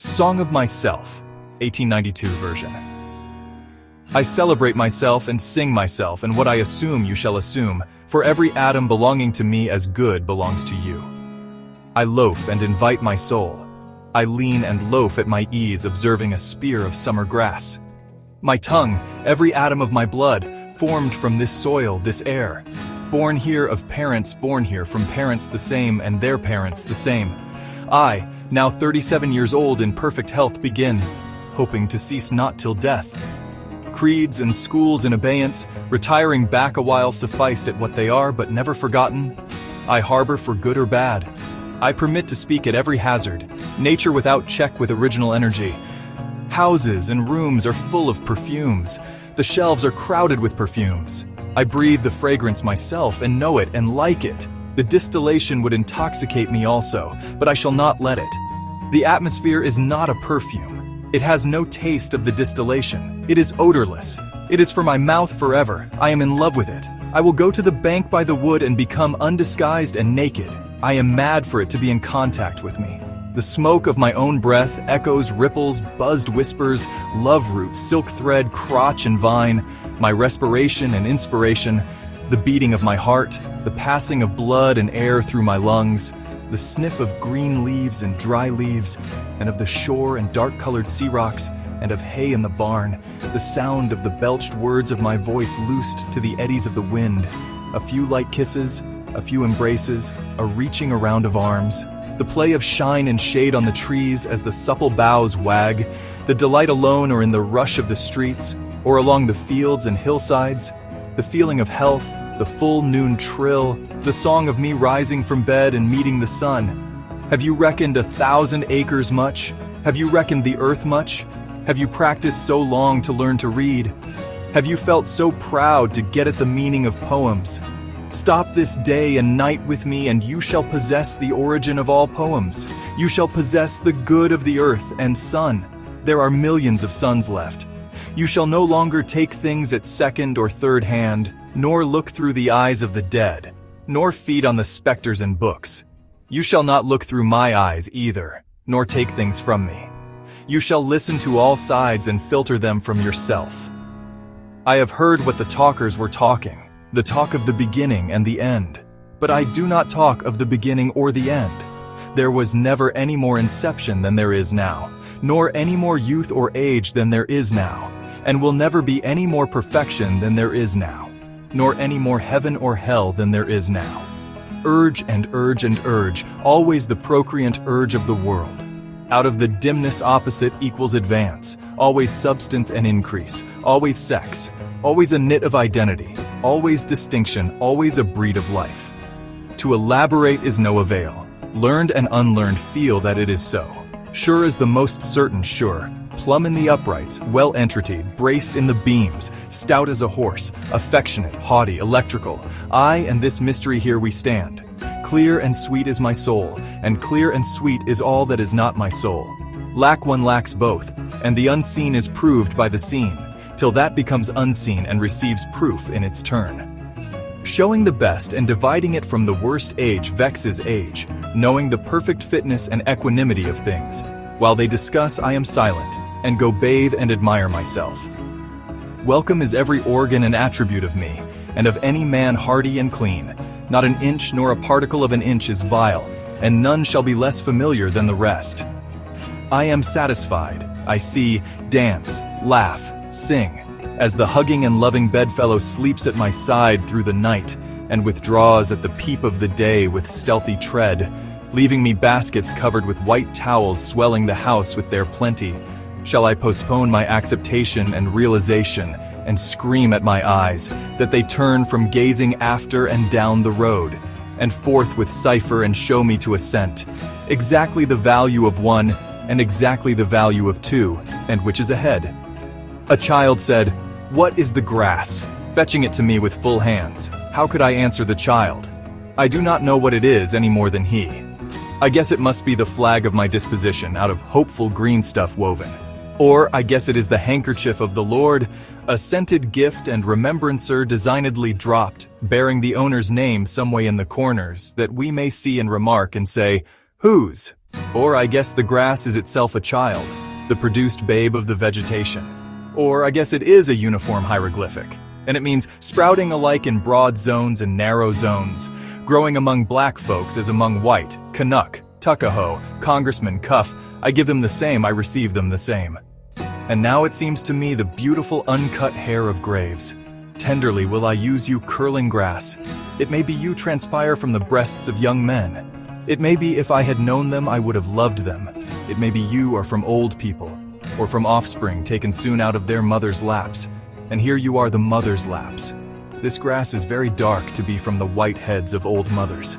Song of Myself, 1892 version. I celebrate myself and sing myself, and what I assume you shall assume, for every atom belonging to me as good belongs to you. I loaf and invite my soul. I lean and loaf at my ease, observing a spear of summer grass. My tongue, every atom of my blood, formed from this soil, this air. Born here of parents born here, from parents the same and their parents the same. I, now 37 years old in perfect health, begin, hoping to cease not till death. Creeds and schools in abeyance, retiring back a while sufficed at what they are, but never forgotten. I harbor for good or bad. I permit to speak at every hazard, nature without check with original energy. Houses and rooms are full of perfumes. The shelves are crowded with perfumes. I breathe the fragrance myself and know it and like it. The distillation would intoxicate me also, but I shall not let it. The atmosphere is not a perfume. It has no taste of the distillation. It is odorless. It is for my mouth forever. I am in love with it. I will go to the bank by the wood and become undisguised and naked. I am mad for it to be in contact with me. The smoke of my own breath echoes, ripples, buzzed whispers, love roots, silk thread, crotch and vine, my respiration and inspiration, the beating of my heart, the passing of blood and air through my lungs, the sniff of green leaves and dry leaves, and of the shore and dark-colored sea rocks, and of hay in the barn, the sound of the belched words of my voice loosed to the eddies of the wind, a few light kisses, a few embraces, a reaching around of arms, the play of shine and shade on the trees as the supple boughs wag, the delight alone or in the rush of the streets, or along the fields and hillsides, the feeling of health, the full noon trill, the song of me rising from bed and meeting the sun. Have you reckoned 1,000 acres much? Have you reckoned the earth much? Have you practiced so long to learn to read? Have you felt so proud to get at the meaning of poems? Stop this day and night with me, and you shall possess the origin of all poems. You shall possess the good of the earth and sun. There are millions of suns left. You shall no longer take things at second or third hand, nor look through the eyes of the dead, nor feed on the specters and books. You shall not look through my eyes either, nor take things from me. You shall listen to all sides and filter them from yourself. I have heard what the talkers were talking, the talk of the beginning and the end. But I do not talk of the beginning or the end. There was never any more inception than there is now, nor any more youth or age than there is now, and will never be any more perfection than there is now, nor any more heaven or hell than there is now. Urge and urge and urge, always the procreant urge of the world. Out of the dimness opposite equals advance, always substance and increase, always sex, always a knit of identity, always distinction, always a breed of life. To elaborate is no avail. Learned and unlearned feel that it is so. Sure as the most certain sure, plumb in the uprights, well entreated, braced in the beams, stout as a horse, affectionate, haughty, electrical, I and this mystery here we stand. Clear and sweet is my soul, and clear and sweet is all that is not my soul. Lack one lacks both, and the unseen is proved by the seen, till that becomes unseen and receives proof in its turn. Showing the best and dividing it from the worst age vexes age, knowing the perfect fitness and equanimity of things. While they discuss, I am silent, and go bathe and admire myself. Welcome is every organ and attribute of me, and of any man hearty and clean. Not an inch nor a particle of an inch is vile, and none shall be less familiar than the rest. I am satisfied. I see, dance, laugh, sing, as the hugging and loving bedfellow sleeps at my side through the night, and withdraws at the peep of the day with stealthy tread, leaving me baskets covered with white towels swelling the house with their plenty. Shall I postpone my acceptation and realization, and scream at my eyes, that they turn from gazing after and down the road, and forthwith cipher and show me to assent, exactly the value of one, and exactly the value of two, and which is ahead? A child said, "What is the grass?" fetching it to me with full hands. How could I answer the child? I do not know what it is any more than he. I guess it must be the flag of my disposition, out of hopeful green stuff woven. Or I guess it is the handkerchief of the Lord, a scented gift and remembrancer designedly dropped, bearing the owner's name some way in the corners, that we may see and remark and say, "Whose?" Or I guess the grass is itself a child, the produced babe of the vegetation. Or I guess it is a uniform hieroglyphic, and it means sprouting alike in broad zones and narrow zones, growing among black folks as among white, Canuck, Tuckahoe, Congressman, Cuff. I give them the same, I receive them the same. And now it seems to me the beautiful uncut hair of graves. Tenderly will I use you curling grass. It may be you transpire from the breasts of young men. It may be if I had known them I would have loved them. It may be you are from old people, or from offspring taken soon out of their mother's laps. And here you are the mother's laps. This grass is very dark to be from the white heads of old mothers.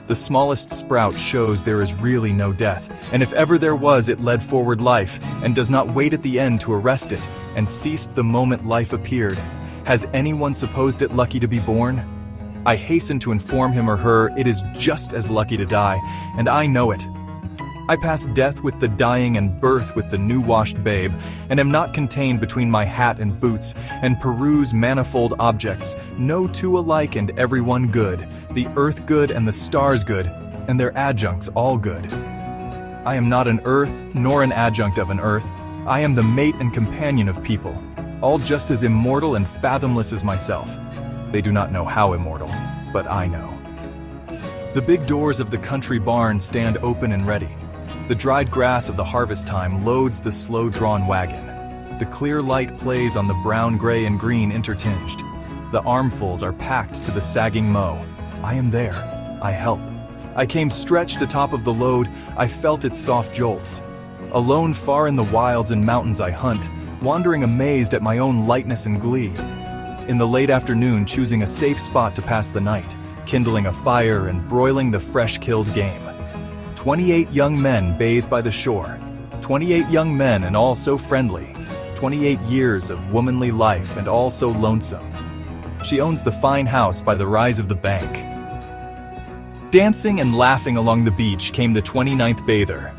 The smallest sprout shows there is really no death, and if ever there was, it led forward life, and does not wait at the end to arrest it, and ceased the moment life appeared. Has anyone supposed it lucky to be born? I hasten to inform him or her it is just as lucky to die, and I know it. I pass death with the dying and birth with the new-washed babe, and am not contained between my hat and boots, and peruse manifold objects, no two alike and every one good, the earth good and the stars good, and their adjuncts all good. I am not an earth, nor an adjunct of an earth. I am the mate and companion of people, all just as immortal and fathomless as myself. They do not know how immortal, but I know. The big doors of the country barn stand open and ready. The dried grass of the harvest time loads the slow-drawn wagon. The clear light plays on the brown, gray, and green intertinged. The armfuls are packed to the sagging mow. I am there. I help. I came stretched atop of the load. I felt its soft jolts. Alone far in the wilds and mountains I hunt, wandering amazed at my own lightness and glee. In the late afternoon, choosing a safe spot to pass the night, kindling a fire and broiling the fresh-killed game. 28 young men bathed by the shore. 28 young men and all so friendly. 28 years of womanly life and all so lonesome. She owns the fine house by the rise of the bank. Dancing and laughing along the beach came the 29th bather.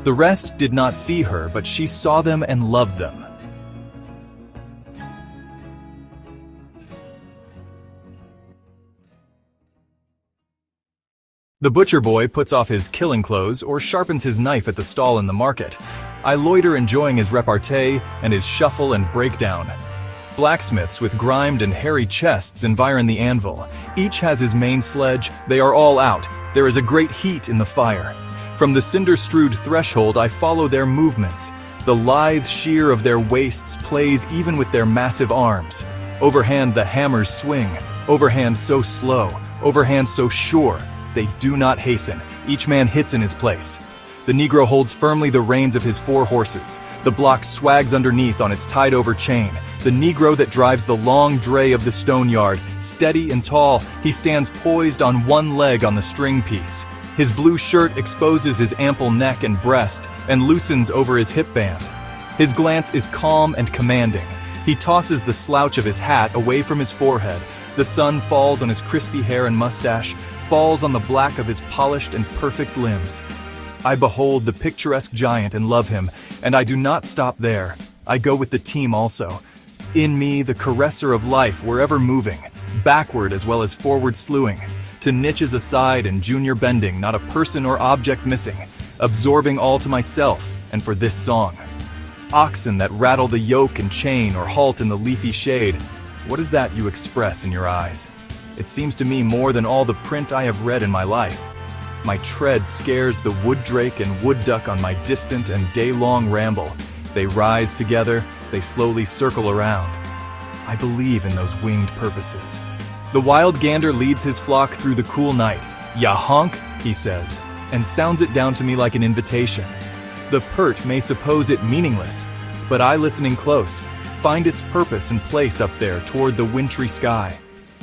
The rest did not see her, but she saw them and loved them. The butcher boy puts off his killing clothes or sharpens his knife at the stall in the market. I loiter enjoying his repartee and his shuffle and breakdown. Blacksmiths with grimed and hairy chests environ the anvil. Each has his main sledge. They are all out. There is a great heat in the fire. From the cinder-strewed threshold I follow their movements. The lithe sheer of their waists plays even with their massive arms. Overhand the hammers swing. Overhand so slow. Overhand so sure. They do not hasten. Each man hits in his place. The Negro holds firmly the reins of his 4 horses. The block swags underneath on its tied-over chain. The Negro that drives the long dray of the stone yard, steady and tall, he stands poised on one leg on the string piece. His blue shirt exposes his ample neck and breast and loosens over his hip band. His glance is calm and commanding. He tosses the slouch of his hat away from his forehead. The sun falls on his crispy hair and mustache, falls on the black of his polished and perfect limbs. I behold the picturesque giant and love him, and I do not stop there. I go with the team also. In me, the caresser of life wherever moving, backward as well as forward slewing, to niches aside and junior bending, not a person or object missing, absorbing all to myself, and for this song. Oxen that rattle the yoke and chain or halt in the leafy shade, what is that you express in your eyes? It seems to me more than all the print I have read in my life. My tread scares the wood drake and wood duck on my distant and day-long ramble. They rise together, they slowly circle around. I believe in those winged purposes. The wild gander leads his flock through the cool night. "Ya honk," he says, and sounds it down to me like an invitation. The pert may suppose it meaningless, but I, listening close, find its purpose and place up there toward the wintry sky.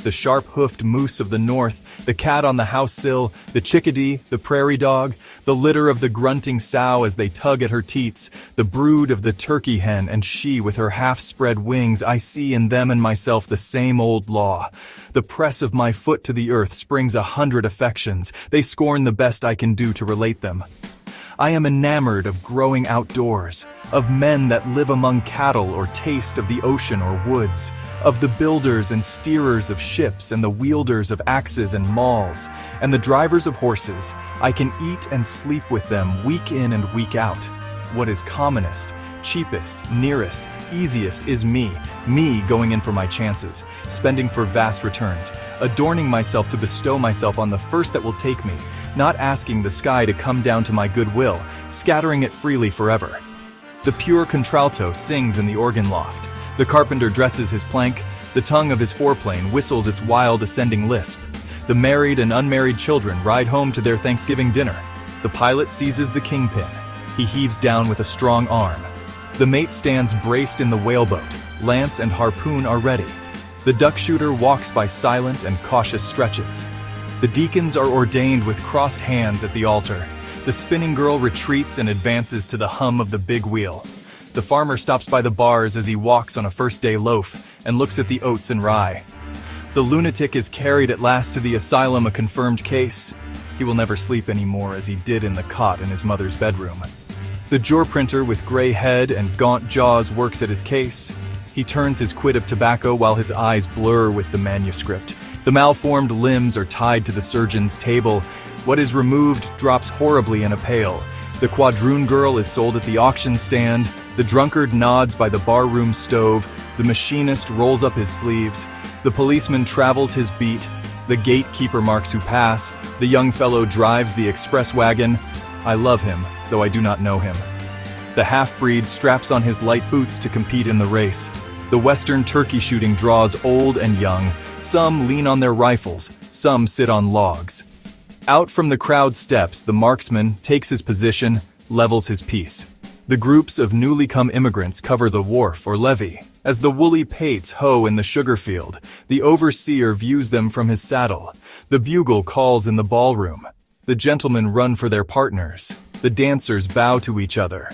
The sharp-hoofed moose of the north, the cat on the house sill, the chickadee, the prairie dog, the litter of the grunting sow as they tug at her teats, the brood of the turkey hen and she with her half-spread wings, I see in them and myself the same old law. The press of my foot to the earth springs 100 affections. They scorn the best I can do to relate them. I am enamored of growing outdoors, of men that live among cattle or taste of the ocean or woods, of the builders and steerers of ships and the wielders of axes and mauls, and the drivers of horses. I can eat and sleep with them week in and week out. What is commonest, cheapest, nearest, easiest is me going in for my chances, spending for vast returns, adorning myself to bestow myself on the first that will take me, not asking the sky to come down to my goodwill, scattering it freely forever. The pure contralto sings in the organ loft. The carpenter dresses his plank. The tongue of his foreplane whistles its wild ascending lisp. The married and unmarried children ride home to their Thanksgiving dinner. The pilot seizes the kingpin. He heaves down with a strong arm. The mate stands braced in the whaleboat. Lance and harpoon are ready. The duck shooter walks by silent and cautious stretches. The deacons are ordained with crossed hands at the altar. The spinning girl retreats and advances to the hum of the big wheel. The farmer stops by the bars as he walks on a first-day loaf and looks at the oats and rye. The lunatic is carried at last to the asylum, a confirmed case. He will never sleep anymore as he did in the cot in his mother's bedroom. The jaw printer with gray head and gaunt jaws works at his case. He turns his quid of tobacco while his eyes blur with the manuscript. The malformed limbs are tied to the surgeon's table. What is removed drops horribly in a pail. The quadroon girl is sold at the auction stand. The drunkard nods by the barroom stove. The machinist rolls up his sleeves. The policeman travels his beat. The gatekeeper marks who pass. The young fellow drives the express wagon. I love him, though I do not know him. The half-breed straps on his light boots to compete in the race. The western turkey shooting draws old and young. Some lean on their rifles, some sit on logs. Out from the crowd steps, the marksman takes his position, levels his piece. The groups of newly come immigrants cover the wharf or levee. As the woolly pates hoe in the sugar field, the overseer views them from his saddle. The bugle calls in the ballroom. The gentlemen run for their partners. The dancers bow to each other.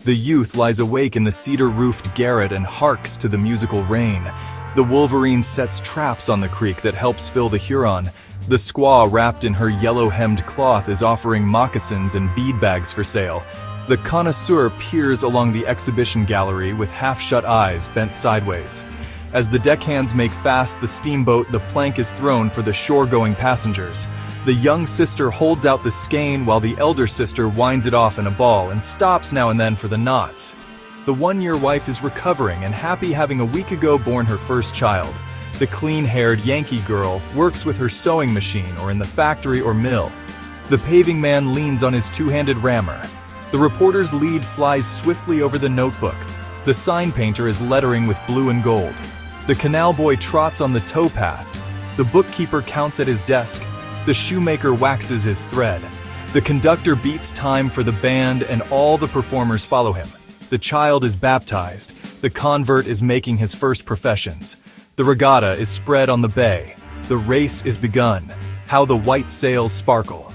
The youth lies awake in the cedar-roofed garret and harks to the musical rain. The wolverine sets traps on the creek that helps fill the Huron. The squaw wrapped in her yellow-hemmed cloth is offering moccasins and bead bags for sale. The connoisseur peers along the exhibition gallery with half-shut eyes bent sideways. As the deckhands make fast the steamboat, the plank is thrown for the shore-going passengers. The young sister holds out the skein while the elder sister winds it off in a ball and stops now and then for the knots. The one-year wife is recovering and happy, having a week ago born her first child. The clean-haired Yankee girl works with her sewing machine or in the factory or mill. The paving man leans on his two-handed rammer. The reporter's lead flies swiftly over the notebook. The sign painter is lettering with blue and gold. The canal boy trots on the towpath. The bookkeeper counts at his desk. The shoemaker waxes his thread. The conductor beats time for the band and all the performers follow him. The child is baptized. The convert is making his first professions. The regatta is spread on the bay. The race is begun. How the white sails sparkle.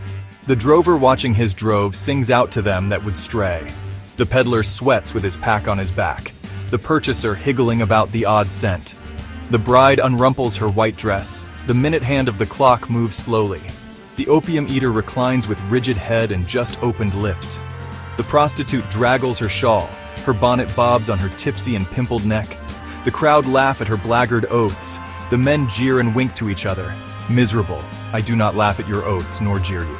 The drover watching his drove sings out to them that would stray. The peddler sweats with his pack on his back. The purchaser higgling about the odd cent. The bride unrumples her white dress. The minute hand of the clock moves slowly. The opium eater reclines with rigid head and just opened lips. The prostitute draggles her shawl. Her bonnet bobs on her tipsy and pimpled neck. The crowd laugh at her blackguard oaths. The men jeer and wink to each other. Miserable, I do not laugh at your oaths nor jeer you.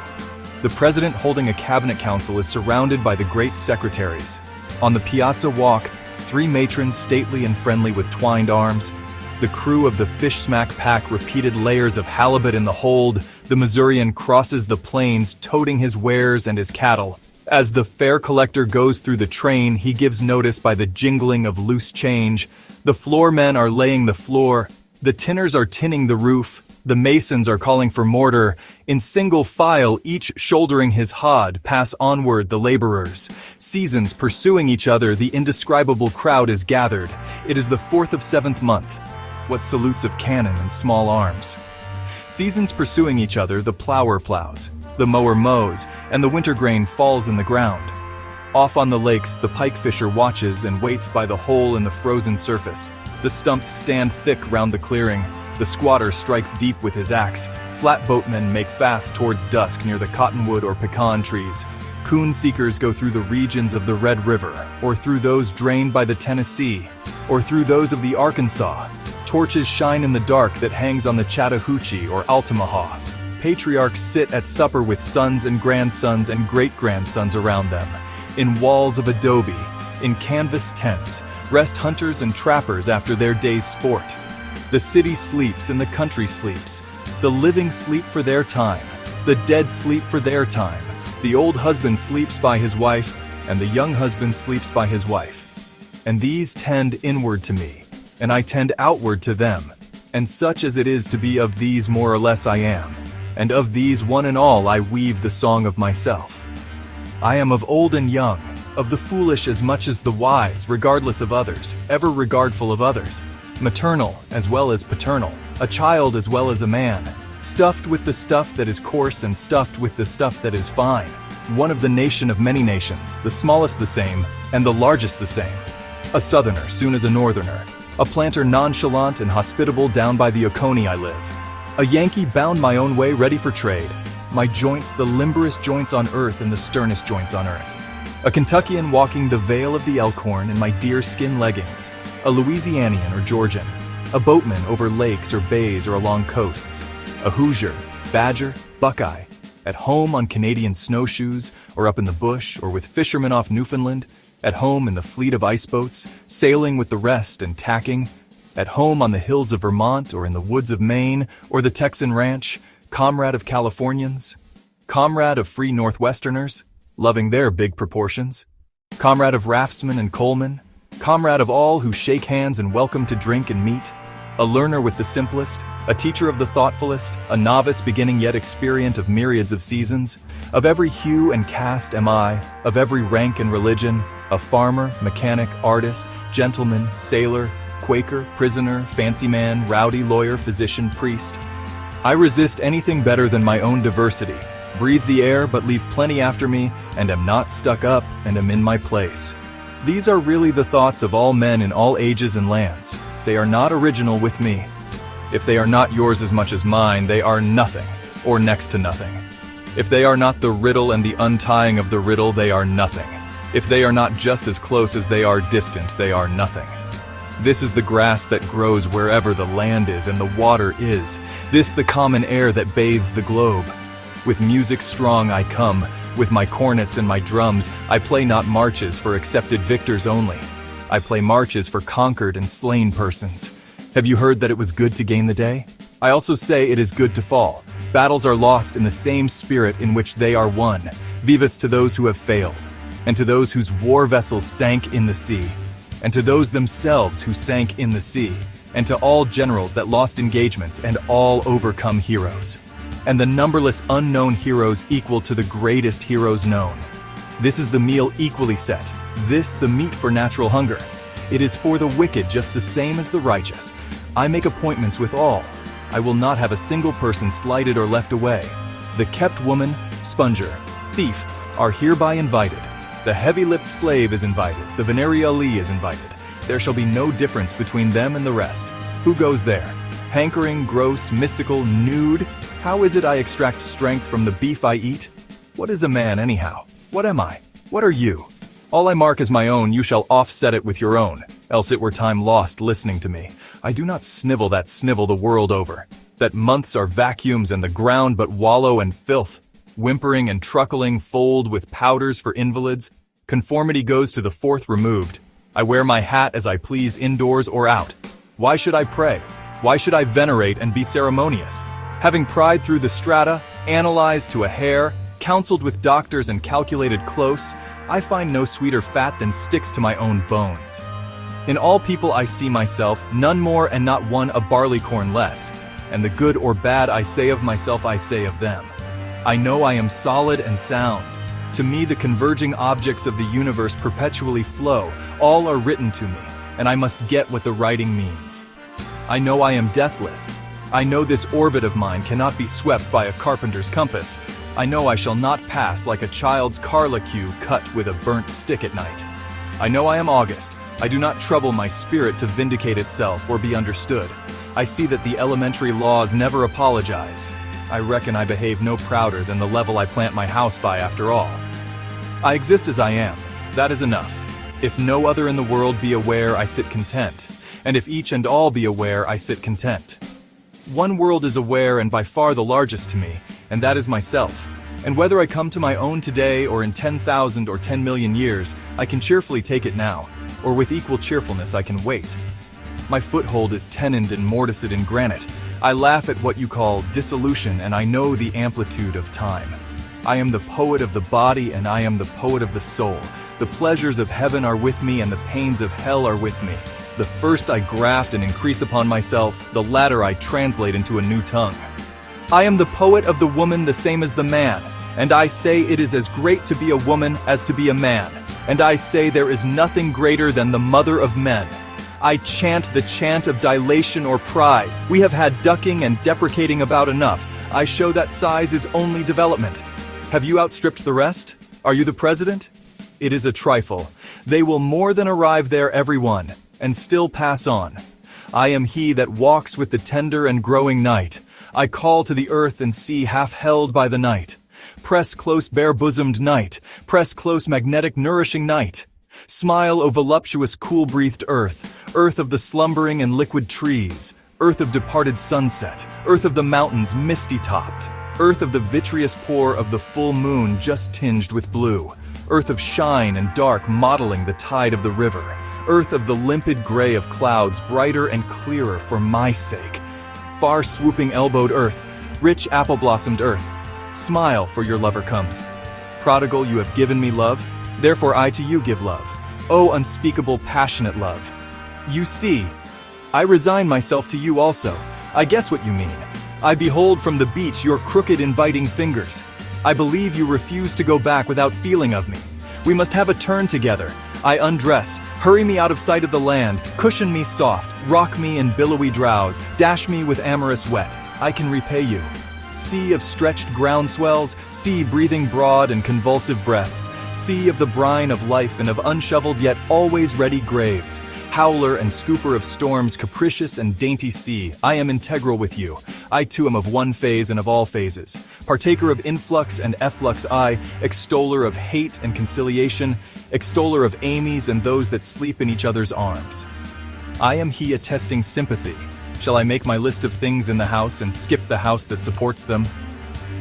The president holding a cabinet council is surrounded by the great secretaries. On the piazza walk, 3 matrons stately and friendly with twined arms. The crew of the fish smack pack repeated layers of halibut in the hold. The Missourian crosses the plains toting his wares and his cattle. As the fare collector goes through the train, he gives notice by the jingling of loose change. The floor men are laying the floor. The tinners are tinning the roof. The masons are calling for mortar. In single file, each shouldering his hod, pass onward the laborers. Seasons pursuing each other, the indescribable crowd is gathered. It is the 4th of 7th month. What salutes of cannon and small arms. Seasons pursuing each other, the plower plows, the mower mows, and the winter grain falls in the ground. Off on the lakes, the pike fisher watches and waits by the hole in the frozen surface. The stumps stand thick round the clearing. The squatter strikes deep with his axe. Flatboatmen make fast towards dusk near the cottonwood or pecan trees. Coon seekers go through the regions of the Red River, or through those drained by the Tennessee, or through those of the Arkansas. Torches shine in the dark that hangs on the Chattahoochee or Altamaha. Patriarchs sit at supper with sons and grandsons and great-grandsons around them. In walls of adobe, in canvas tents, rest hunters and trappers after their day's sport. The city sleeps and the country sleeps. The living sleep for their time. The dead sleep for their time. The old husband sleeps by his wife, and the young husband sleeps by his wife. And these tend inward to me, and I tend outward to them. And such as it is to be of these more or less I am, and of these one and all I weave the song of myself. I am of old and young, of the foolish as much as the wise, regardless of others, ever regardful of others, maternal as well as paternal, a child as well as a man, stuffed with the stuff that is coarse and stuffed with the stuff that is fine, one of the nation of many nations, the smallest the same, and the largest the same, a southerner soon as a northerner, a planter nonchalant and hospitable down by the Oconee I live, a Yankee bound my own way ready for trade, my joints the limberest joints on earth and the sternest joints on earth, a Kentuckian walking the vale of the Elkhorn in my deerskin leggings, a Louisianian or Georgian, a boatman over lakes or bays or along coasts, a Hoosier, Badger, Buckeye, at home on Canadian snowshoes or up in the bush or with fishermen off Newfoundland, at home in the fleet of iceboats, sailing with the rest and tacking, at home on the hills of Vermont or in the woods of Maine or the Texan ranch, comrade of Californians, comrade of free Northwesterners, loving their big proportions, comrade of raftsmen and coalmen, comrade of all who shake hands and welcome to drink and meat, a learner with the simplest, a teacher of the thoughtfulest, a novice beginning yet experient of myriads of seasons, of every hue and caste am I, of every rank and religion, a farmer, mechanic, artist, gentleman, sailor, Quaker, prisoner, fancy man, rowdy lawyer, physician, priest. I resist anything better than my own diversity, breathe the air but leave plenty after me, and am not stuck up and am in my place. These are really the thoughts of all men in all ages and lands. They are not original with me. If they are not yours as much as mine, they are nothing, or next to nothing. If they are not the riddle and the untying of the riddle, they are nothing. If they are not just as close as they are distant, they are nothing. This is the grass that grows wherever the land is and the water is. This the common air that bathes the globe. With music strong I come, with my cornets and my drums, I play not marches for accepted victors only. I play marches for conquered and slain persons. Have you heard that it was good to gain the day? I also say it is good to fall. Battles are lost in the same spirit in which they are won. Vivas to those who have failed, and to those whose war vessels sank in the sea, and to those themselves who sank in the sea, and to all generals that lost engagements and all overcome heroes, and the numberless unknown heroes equal to the greatest heroes known. This is the meal equally set, this the meat for natural hunger. It is for the wicked just the same as the righteous. I make appointments with all. I will not have a single person slighted or left away. The kept woman, sponger, thief are hereby invited. The heavy-lipped slave is invited. The venereal Ali is invited. There shall be no difference between them and the rest. Who goes there? Hankering, gross, mystical, nude? How is it I extract strength from the beef I eat? What is a man anyhow? What am I? What are you? All I mark as my own, you shall offset it with your own, else it were time lost listening to me. I do not snivel that snivel the world over, that months are vacuums and the ground but wallow and filth, whimpering and truckling fold with powders for invalids. Conformity goes to the fourth removed. I wear my hat as I please indoors or out. Why should I pray? Why should I venerate and be ceremonious? Having pried through the strata, analyzed to a hair, counseled with doctors and calculated close, I find no sweeter fat than sticks to my own bones. In all people I see myself, none more and not one a barleycorn less, and the good or bad I say of myself I say of them. I know I am solid and sound. To me the converging objects of the universe perpetually flow, all are written to me, and I must get what the writing means. I know I am deathless. I know this orbit of mine cannot be swept by a carpenter's compass. I know I shall not pass like a child's carlicue cut with a burnt stick at night. I know I am august. I do not trouble my spirit to vindicate itself or be understood. I see that the elementary laws never apologize. I reckon I behave no prouder than the level I plant my house by after all. I exist as I am. That is enough. If no other in the world be aware, I sit content. And if each and all be aware, I sit content. One world is aware and by far the largest to me, and that is myself. And whether I come to my own today or in 10,000 or 10 million years, I can cheerfully take it now, or with equal cheerfulness I can wait. My foothold is tenoned and mortised in granite. I laugh at what you call dissolution, and I know the amplitude of time. I am the poet of the body, and I am the poet of the soul. The pleasures of heaven are with me, and the pains of hell are with me. The first I graft and increase upon myself, the latter I translate into a new tongue. I am the poet of the woman the same as the man, and I say it is as great to be a woman as to be a man, and I say there is nothing greater than the mother of men. I chant the chant of dilation or pride. We have had ducking and deprecating about enough. I show that size is only development. Have you outstripped the rest? Are you the president? It is a trifle. They will more than arrive there, everyone, and still pass on. I am he that walks with the tender and growing night. I call to the earth and sea half held by the night. Press close bare-bosomed night. Press close magnetic nourishing night. Smile, O voluptuous cool-breathed earth, earth of the slumbering and liquid trees, earth of departed sunset, earth of the mountains misty-topped, earth of the vitreous pour of the full moon just tinged with blue, earth of shine and dark modeling the tide of the river, earth of the limpid gray of clouds brighter and clearer for my sake, far swooping elbowed earth, rich apple-blossomed earth, smile, for your lover comes. Prodigal, you have given me love, therefore I to you give love. O unspeakable passionate love. You see, I resign myself to you also. I guess what you mean. I behold from the beach your crooked inviting fingers. I believe you refuse to go back without feeling of me. We must have a turn together. I undress, hurry me out of sight of the land, cushion me soft, rock me in billowy drowse, dash me with amorous wet. I can repay you. Sea of stretched groundswells, sea breathing broad and convulsive breaths, sea of the brine of life and of unshoveled yet always ready graves, howler and scooper of storms, capricious and dainty sea, I am integral with you. I too am of one phase and of all phases, partaker of influx and efflux I, extoller of hate and conciliation, extoller of Amy's and those that sleep in each other's arms. I am he attesting sympathy. Shall I make my list of things in the house and skip the house that supports them?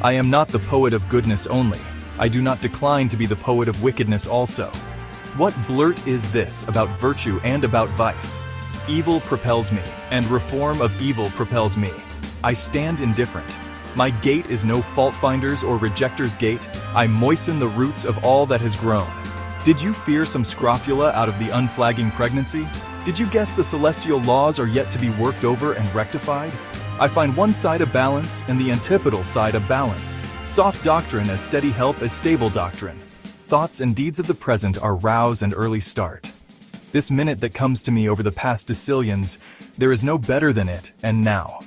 I am not the poet of goodness only. I do not decline to be the poet of wickedness also. What blurt is this about virtue and about vice? Evil propels me, and reform of evil propels me. I stand indifferent. My gait is no fault-finder's or rejector's gait. I moisten the roots of all that has grown. Did you fear some scrofula out of the unflagging pregnancy? Did you guess the celestial laws are yet to be worked over and rectified? I find one side a balance and the antipodal side a balance. Soft doctrine as steady help as stable doctrine. Thoughts and deeds of the present are rouse and early start. This minute that comes to me over the past decillions, there is no better than it, and now.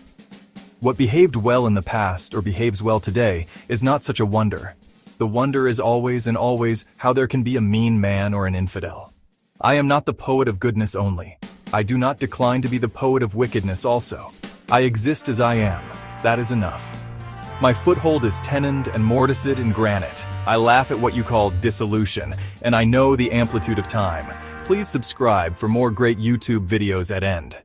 What behaved well in the past or behaves well today is not such a wonder. The wonder is always and always how there can be a mean man or an infidel. I am not the poet of goodness only. I do not decline to be the poet of wickedness also. I exist as I am. That is enough. My foothold is tenoned and mortised in granite. I laugh at what you call dissolution, and I know the amplitude of time. Please subscribe for more great YouTube videos at end.